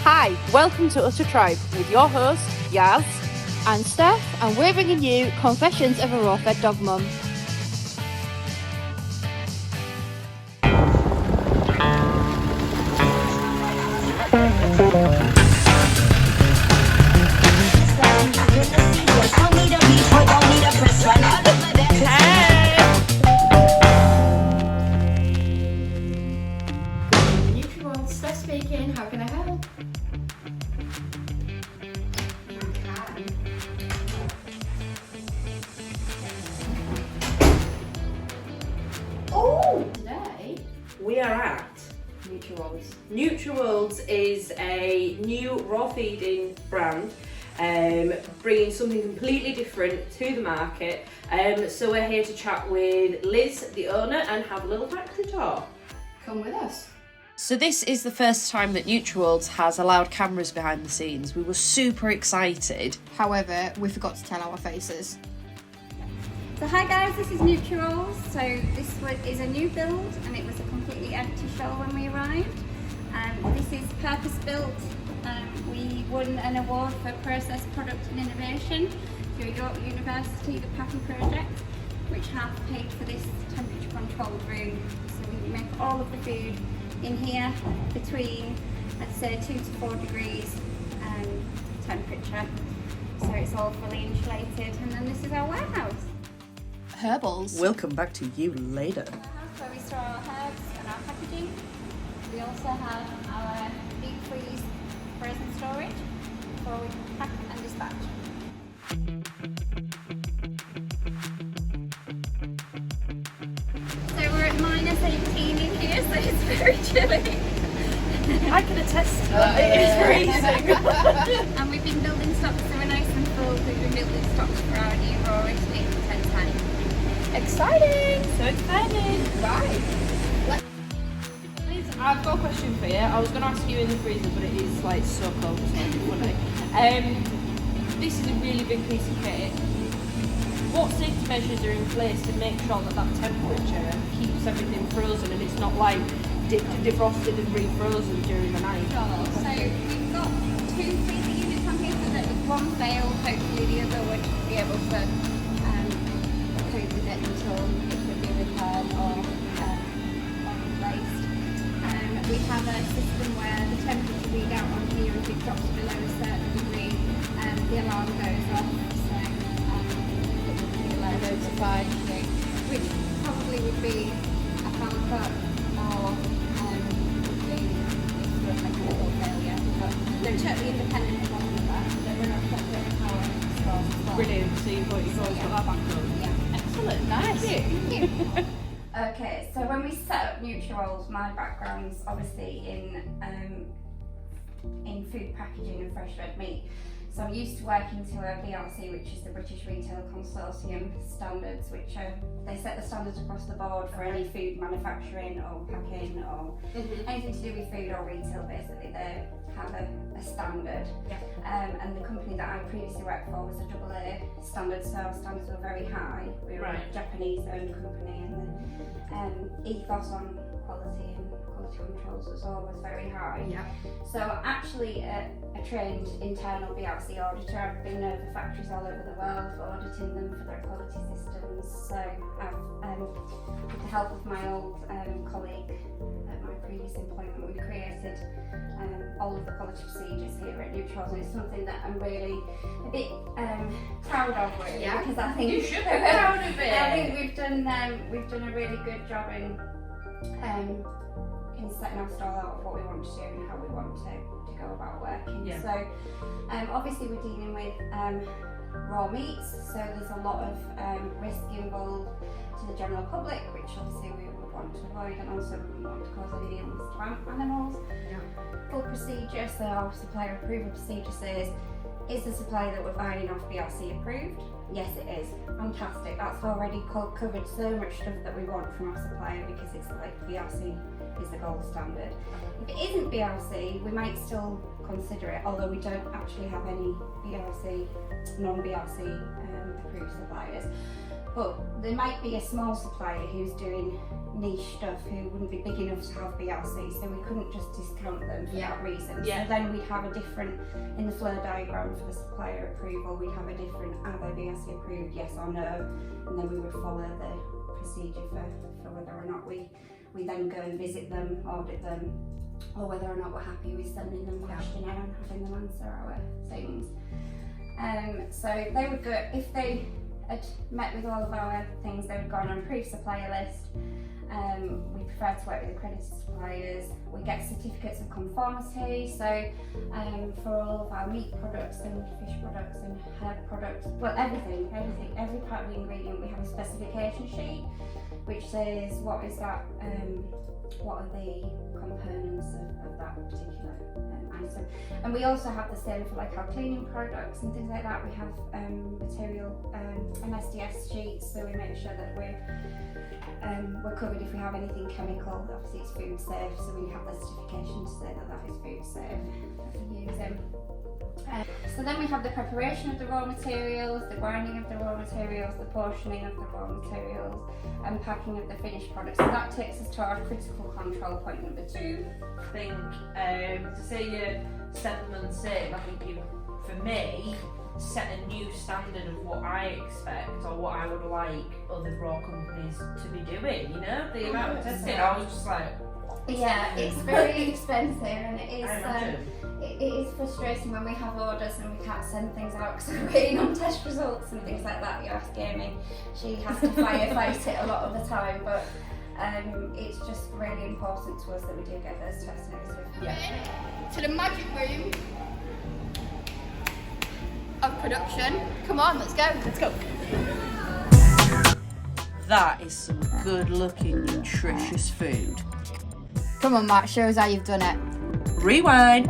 Hi, welcome to Utter Tribe with your host, Yaz and Steph, and we're bringing you Confessions of a Raw-Fed Dog Mum. NutriWorld, Steph speaking. How can I help? Oh! Today we are at NutriWorlds. NutriWorlds is a new raw feeding brand, bringing something completely different to the market. So we're here to chat with Liz, the owner, and have a little factory tour. Come with us. So this is the first time that NutriWorlds has allowed cameras behind the scenes. We were super excited. However, we forgot to tell our faces. So hi guys, this is NutriRolls. So this is a new build and it was a completely empty shell when we arrived. This is purpose built. We won an award for process, product and innovation through York University, the PAPI project, which have paid for this temperature controlled room. So we make all of the food in here between, I'd say, 2 to 4 degrees temperature. So it's all fully insulated, and then this is our warehouse. Herbals. We'll come back to you later. Where we store our herbs and our packaging. We also have our deep freeze frozen storage before we pack and dispatch. So we're at -18 in here, so it's very chilly. I can attest to that. It is freezing. And we've been building stocks, so we're nice and full. We've been building stocks for our new raw Italy intense time. Exciting! So excited. Right. Liz, I've got a question for you. I was going to ask you in the freezer, but it is like so cold, it's not funny. This is a really big piece of kit. What safety measures are in place to make sure that that temperature keeps everything frozen and it's not like defrosted and refrozen during the night? So we've got 2 freezer units on here, so that if one fails, hopefully the other would be able to cope with it until it could be repaired or replaced. We have a system where the temperature readout on here, if it drops below a certain degree, the alarm goes off. So it would be notified, which probably would be a power cut or would be if we're a mechanical failure. But they're totally independent of all of that. They're not separate power source as well. Brilliant, so you've always got that backup. Yeah. Excellent, nice. Thank you. Okay, so when we set up NutriRolls, my background's obviously in food packaging and fresh red meat. So I'm used to working to a BRC, which is the British Retail Consortium standards, which they set the standards across the board for any food manufacturing or packing or anything to do with food or retail. Basically, they have a standard. Yeah. And the company that I previously worked for was a AA standard, so our standards were very high. We were a Japanese-owned company, and the ethos on quality and quality controls was always very high. Yeah. So actually a trained internal BRC auditor. I've been over factories all over the world auditing them for their quality systems. So I've, with the help of my old colleague at my previous employment, we created all of the quality procedures here at NutriRolls, and it's something that I'm really a bit proud of, really, because I think you should be proud of it. I think we've done a really good job in setting our stall out of what we want to do and how we want to go about working. Yeah. So obviously we're dealing with raw meats, so there's a lot of risk involved to the general public, which obviously we would want to avoid, and also we wouldn't want to cause any illness to animals. Yeah. Full procedure, so our supplier approval procedure says, is the supply that we're buying off BRC approved? Yes, it is. Fantastic. That's already covered so much stuff that we want from our supplier, because it's like BRC is the gold standard. If it isn't BRC, we might still consider it, although we don't actually have any BRC, non-BRC approved suppliers. But there might be a small supplier who's doing niche stuff who wouldn't be big enough to have BRC, so we couldn't just discount them for that reason. Yeah. So then we'd have a different, in the flow diagram for the supplier approval, we'd have a different, are they BRC approved, yes or no, and then we would follow the procedure for whether or not we then go and visit them, audit them, or whether or not we're happy with sending them questionnaire and having them answer our things. So they would go, if they had met with all of our things, they would go on an approved supplier list. We prefer to work with accredited suppliers. We get certificates of conformity, so for all of our meat products and fish products and herb products, well everything, every part of the ingredient, we have a specification sheet which says what is that, what are the components of that particular item. And we also have the same for like our cleaning products and things like that. We have material MSDS sheets, so we make sure that we're covered if we have anything chemical. Obviously it's food safe, so we have the certification to say that that is food safe that we're using. So then we have the preparation of the raw materials, the grinding of the raw materials, the portioning of the raw materials, and packing of the finished products. So that takes us to our critical control point number 2. I think to say you're 7 months in, I think you, for me, set a new standard of what I expect or what I would like other raw companies to be doing. You know, the amount of testing, I was just like, yeah, it's very expensive, and it is. I imagine. It is frustrating when we have orders and we can't send things out because we're waiting on test results and things like that. You ask Amy, she has to firefight it a lot of the time, but it's just really important to us that we do get those tests negative. Yeah. To the magic room of production. Come on, let's go. Let's go. That is some good looking, nutritious food. Come on, Matt, show us how you've done it. Rewind.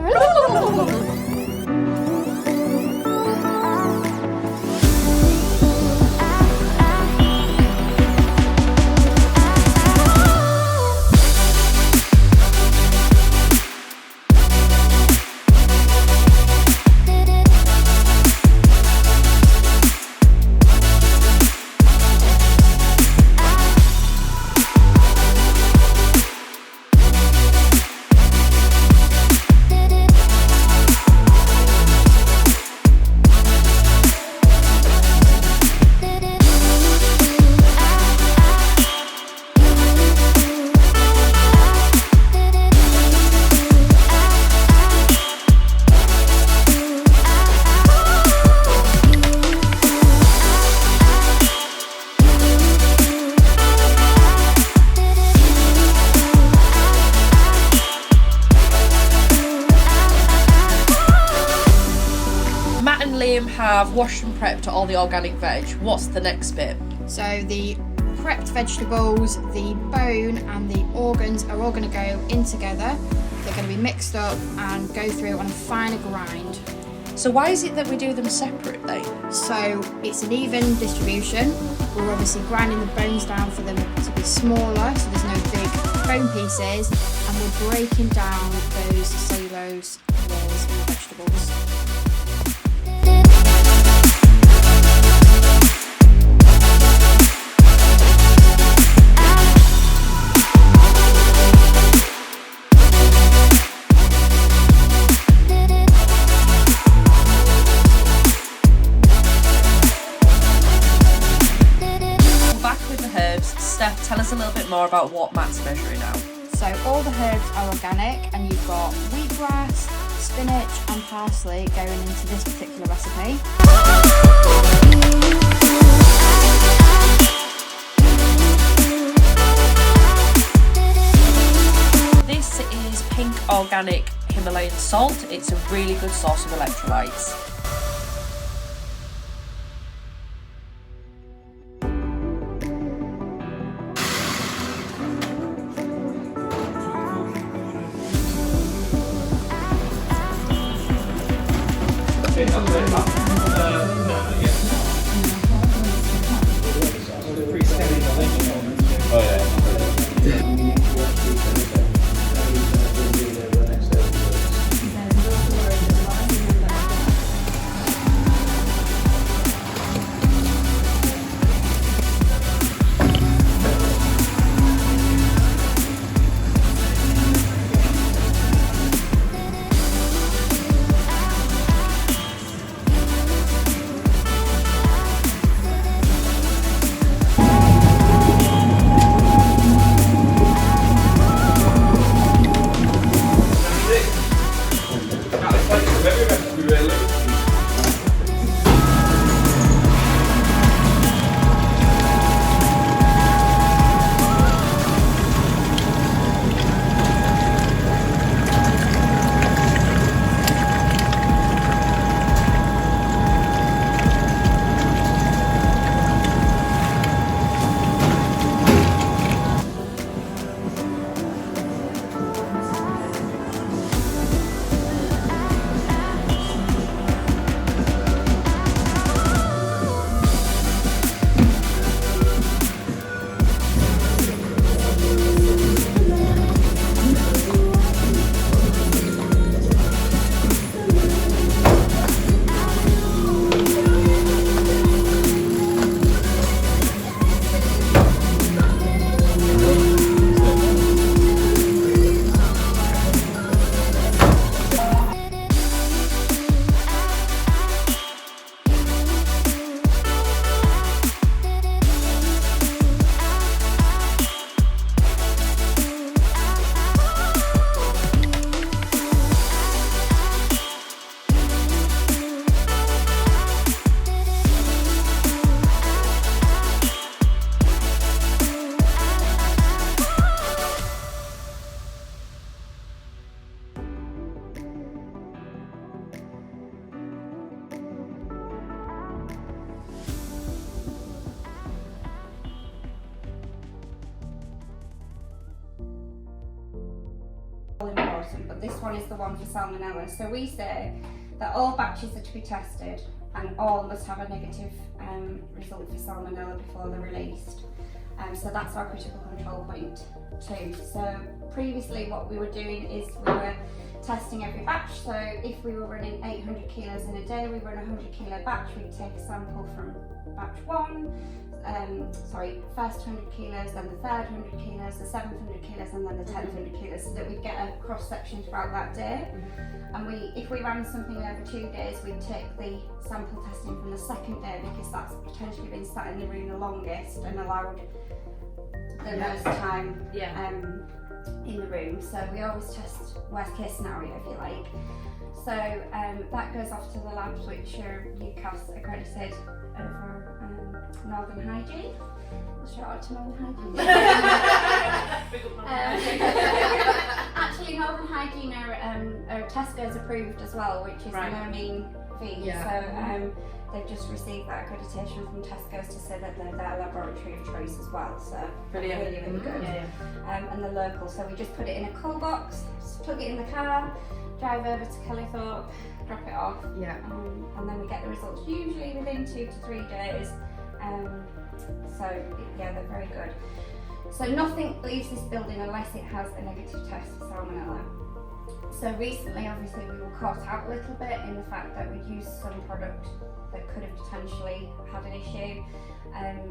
Have washed and prepped all the organic veg. What's the next bit? So the prepped vegetables, the bone and the organs are all going to go in together. They're going to be mixed up and go through on a finer grind. So why is it that we do them separately? So it's an even distribution. We're obviously grinding the bones down for them to be smaller, so there's no big bone pieces, and we're breaking down those cellulose walls in the vegetables. Steph, tell us a little bit more about what Matt's measuring out. So all the herbs are organic, and you've got wheatgrass, spinach and parsley going into this particular recipe. This is pink organic Himalayan salt. It's a really good source of electrolytes. important, but this one is the one for salmonella. So we say that all batches are to be tested and all must have a negative result for salmonella before they're released. So that's our critical control point too. So previously what we were doing is we were testing every batch. So if we were running 800 kilos in a day, we run a 100 kilo batch, we'd take a sample from batch 1, first 100 kilos, then the third 100 kilos, the 700 kilos, and then the 10th 100 kilos, so that we'd get a cross section throughout that day. And if we ran something over 2 days, we'd take the sample testing from the second day, because that's potentially been sat in the room the longest and allowed the most time in the room. So we always test worst case scenario, if you like. So that goes off to the labs which are UCAS accredited over Northern Hygiene. Shout out to Northern Hygiene. Actually, Northern Hygiene are Tesco's approved as well, which is no mean feat. Yeah. So they've just received that accreditation from Tesco's to say that they're their laboratory of choice as well. So brilliant. Really, really good. Yeah. And the local. So we just put it in a cool box, plug it in the car, drive over to Kellythorpe, drop it off, and then we get the results usually within 2 to 3 days. So yeah, they're very good. So nothing leaves this building unless it has a negative test for salmonella. So recently, obviously, we were caught out a little bit in the fact that we'd used some product that could have potentially had an issue.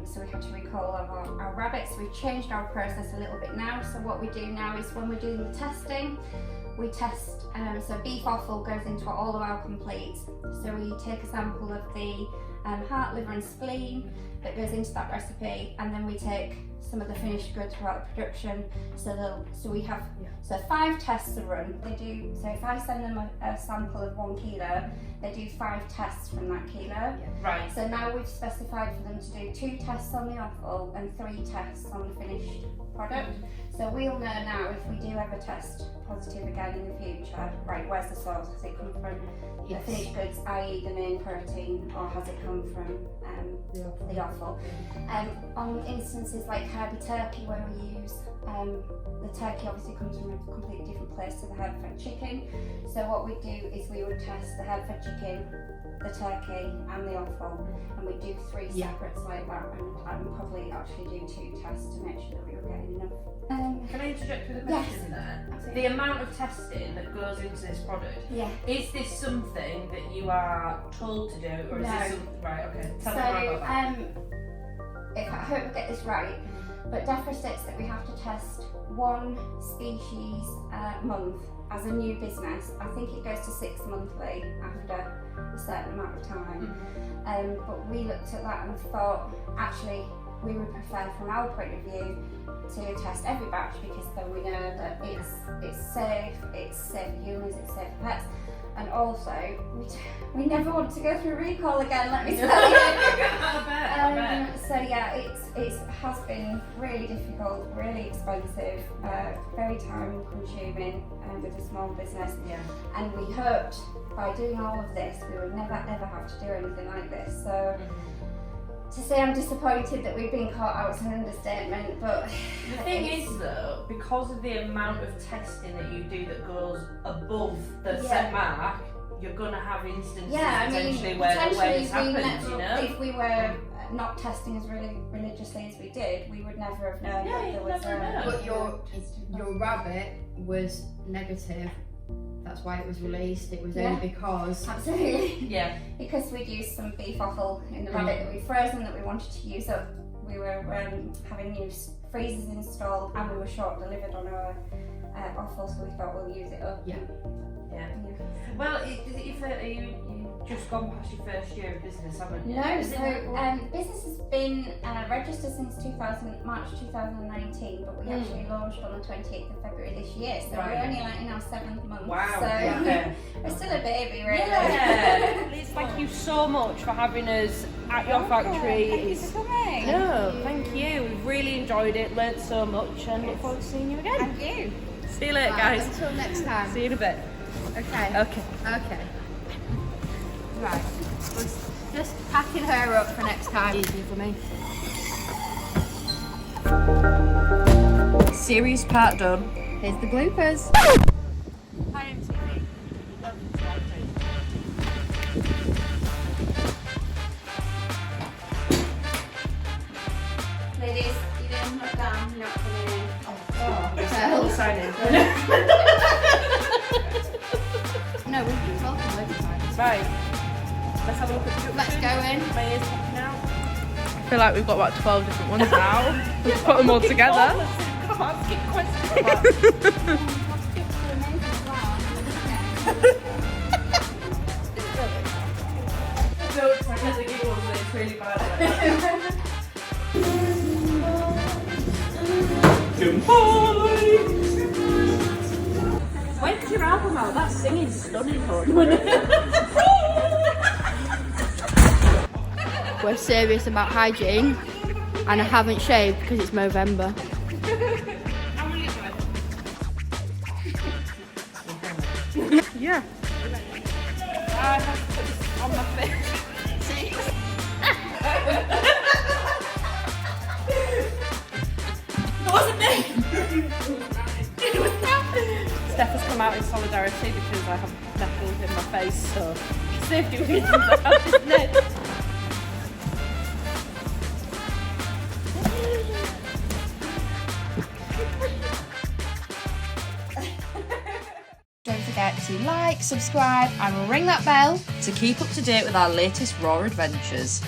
So we had to recall our rabbits. We've changed our process a little bit now. So what we do now is when we're doing the testing, we test, so beef offal goes into all of our completes. So we take a sample of the heart, liver and spleen that goes into that recipe, and then we take some of the finished goods throughout the production. So we have 5 tests to run. They do, so if I send them a sample of 1 kilo, they do 5 tests from that kilo. Right. So now we've specified for them to do 2 tests on the offal and 3 tests on the finished product. So we'll know now if we do ever test positive again in the future, right, where's the source? Has it come from the finished goods, i.e. the main protein, or has it come from the offal? On instances like Herby turkey, where we use the turkey obviously comes from a completely different place to the Hereford chicken. So what we do is we would test the Hereford chicken, the turkey and the offal, and we do 3 separates like that, and probably actually do 2 tests to make sure that we were getting enough. Can I interject with a question there? Absolutely. The amount of testing that goes into this product, is this something that you are told to do, or is this something, right, okay, tell me more about that. I hope I get this right, but DEFRA states that we have to test 1 species a month as a new business. I think it goes to 6 monthly after a certain amount of time. But we looked at that and thought, actually, we would prefer from our point of view to test every batch, because then we know that it's safe for humans, it's safe for pets, and also we never want to go through recall again, let me tell you. I bet. So yeah, it has been really difficult, really expensive, very time consuming with a small business. And we hoped by doing all of this we would never ever have to do anything like this. So to say I'm disappointed that we've been caught out is an understatement, but the thing is though, because of the amount of testing that you do that goes above the set mark, you're going to have instances potentially where this happens, you know? If we were not testing as really religiously as we did, we would never have known that there was But your rabbit was negative. That's why it was released. It was only because... Absolutely. Because we'd used some beef offal in the rabbit that we'd frozen that we wanted to use up. We were having new freezers installed, and we were short delivered on our offal, so we thought we'll use it up. Well, you just gone past your first year of business, haven't you? No, so business has been registered since March 2019, but we actually launched on the 28th of February this year, so we're only like in our 7th month. Wow. So we're still a baby, really. Thank you so much for having us at your factory. Thank you for coming. No, thank you. We've really enjoyed it, learnt so much, and look forward to seeing you again. Thank you. See you later, guys. Until next time. See you in a bit. Okay. Right. We're just packing her up for next time. Easy for me. Series part done. Here's the bloopers. Hi, MTV. Welcome to our page. Ladies, you didn't look down, you're not coming in. We'll sign in. No, we've been talking loads of times. Right. Let's have a look at the Let's go in. My ears popping out. I feel like we've got about 12 different ones now. We've put them all together. Come on, asking questions. No, it's like as a giggle, but it's really bad. When's your album out? That singing's stunning, We're serious about hygiene, and I haven't shaved because it's Movember. Yeah. I have to put this on my face. Steph has come out in solidarity because I have knuckles in my face, so safety reasons I have this net. Don't forget to like, subscribe, and ring that bell. to keep up to date with our latest Raw adventures.